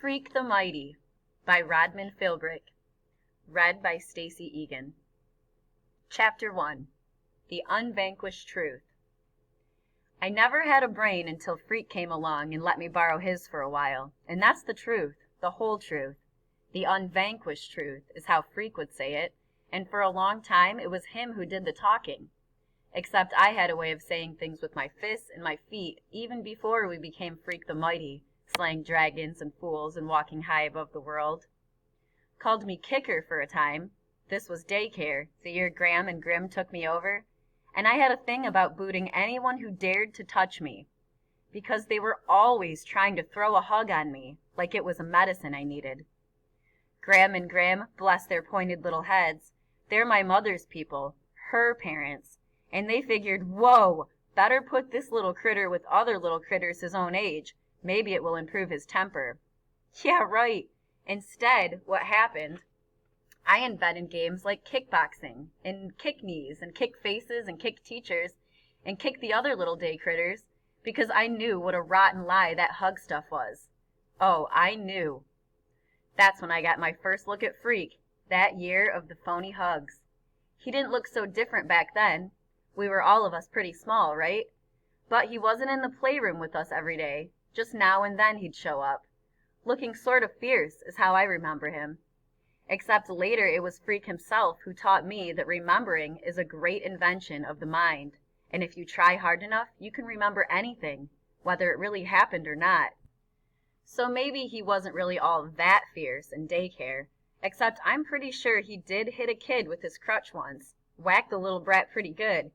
Freak the Mighty by Rodman Philbrick. Read by Stacy Egan. Chapter 1. The Unvanquished Truth. I never had a brain until Freak came along and let me borrow his for a while. And that's the truth, the whole truth. The unvanquished truth is how Freak would say it, and for a long time it was him who did the talking. Except I had a way of saying things with my fists and my feet even before we became Freak the Mighty, slaying dragons and fools and walking high above the world. Called me Kicker for a time. This was daycare, the year Graham and Grim took me over, and I had a thing about booting anyone who dared to touch me, because they were always trying to throw a hug on me, like it was a medicine I needed. Graham and Grim, bless their pointed little heads, they're my mother's people, her parents, and they figured, whoa, better put this little critter with other little critters his own age. Maybe it will improve his temper. Yeah, right. Instead, what happened, I invented games like kickboxing, and kick knees, and kick faces, and kick teachers, and kick the other little day critters, because I knew what a rotten lie that hug stuff was. Oh, I knew. That's when I got my first look at Freak, that year of the phony hugs. He didn't look so different back then. We were all of us pretty small, right? But he wasn't in the playroom with us every day. Just now and then he'd show up. Looking sort of fierce is how I remember him. Except later it was Freak himself who taught me that remembering is a great invention of the mind, and if you try hard enough, you can remember anything, whether it really happened or not. So maybe he wasn't really all that fierce in daycare, except I'm pretty sure he did hit a kid with his crutch once, whacked the little brat pretty good,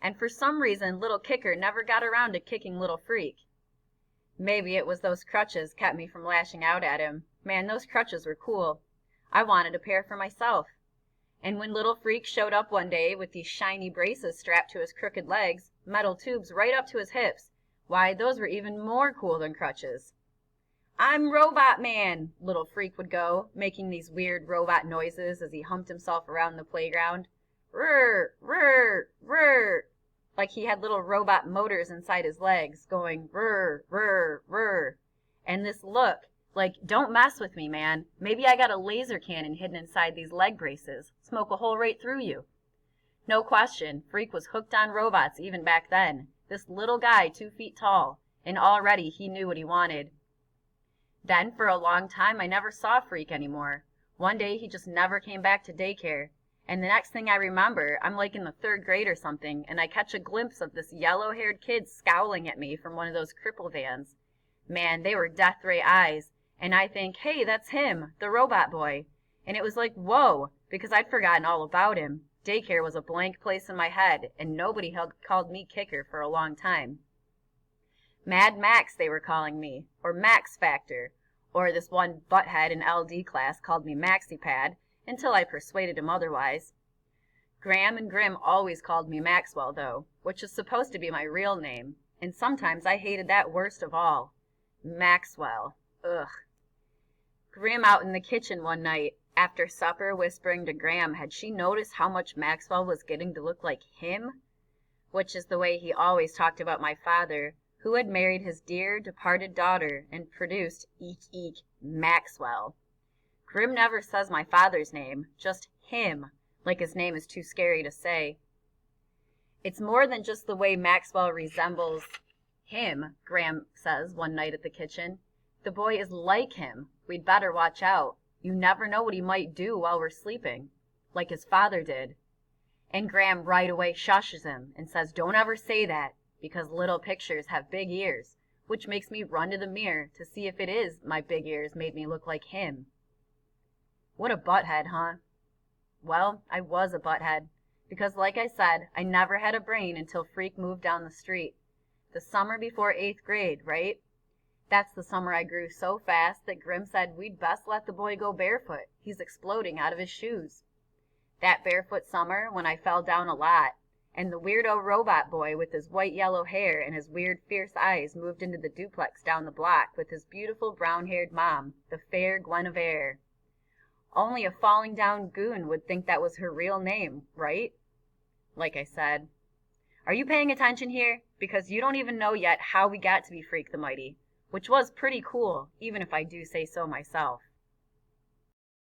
and for some reason little Kicker never got around to kicking little Freak. Maybe it was those crutches kept me from lashing out at him. Man, those crutches were cool. I wanted a pair for myself. And when little Freak showed up one day with these shiny braces strapped to his crooked legs, metal tubes right up to his hips, why, those were even more cool than crutches. I'm Robot Man, little Freak would go, making these weird robot noises as he humped himself around the playground. Rrr, rrr, rrr. Like he had little robot motors inside his legs, going rrr, rrr, rrr. And this look, like, don't mess with me, man. Maybe I got a laser cannon hidden inside these leg braces. Smoke a hole right through you. No question, Freak was hooked on robots even back then. This little guy 2 feet tall, and already he knew what he wanted. Then for a long time I never saw Freak anymore. One day he just never came back to daycare. And the next thing I remember, I'm like in the 3rd grade or something, and I catch a glimpse of this yellow-haired kid scowling at me from one of those cripple vans. Man, they were death ray eyes, and I think, hey, that's him, the robot boy. And it was like, whoa, because I'd forgotten all about him. Daycare was a blank place in my head, and nobody had called me Kicker for a long time. Mad Max, they were calling me, or Max Factor, or this one butthead in LD class called me Maxi Pad, until I persuaded him otherwise. Graham and Grim always called me Maxwell, though, which is supposed to be my real name, and sometimes I hated that worst of all. Maxwell. Ugh. Grim out in the kitchen one night, after supper, whispering to Graham had she noticed how much Maxwell was getting to look like him? Which is the way he always talked about my father, who had married his dear departed daughter and produced, eek, Maxwell. Grim never says my father's name, just him, like his name is too scary to say. It's more than just the way Maxwell resembles him, Graham says one night at the kitchen. The boy is like him. We'd better watch out. You never know what he might do while we're sleeping, like his father did. And Graham right away shushes him and says, don't ever say that, because little pictures have big ears, which makes me run to the mirror to see if it is my big ears made me look like him. What a butthead, huh? Well, I was a butthead, because like I said, I never had a brain until Freak moved down the street. The summer before 8th grade, right? That's the summer I grew so fast that Grim said we'd best let the boy go barefoot. He's exploding out of his shoes. That barefoot summer when I fell down a lot, and the weirdo robot boy with his white yellow hair and his weird fierce eyes moved into the duplex down the block with his beautiful brown-haired mom, the fair Guinevere. Only a falling down goon would think that was her real name, right? Like I said. Are you paying attention here? Because you don't even know yet how we got to be Freak the Mighty. which was pretty cool, even if I do say so myself.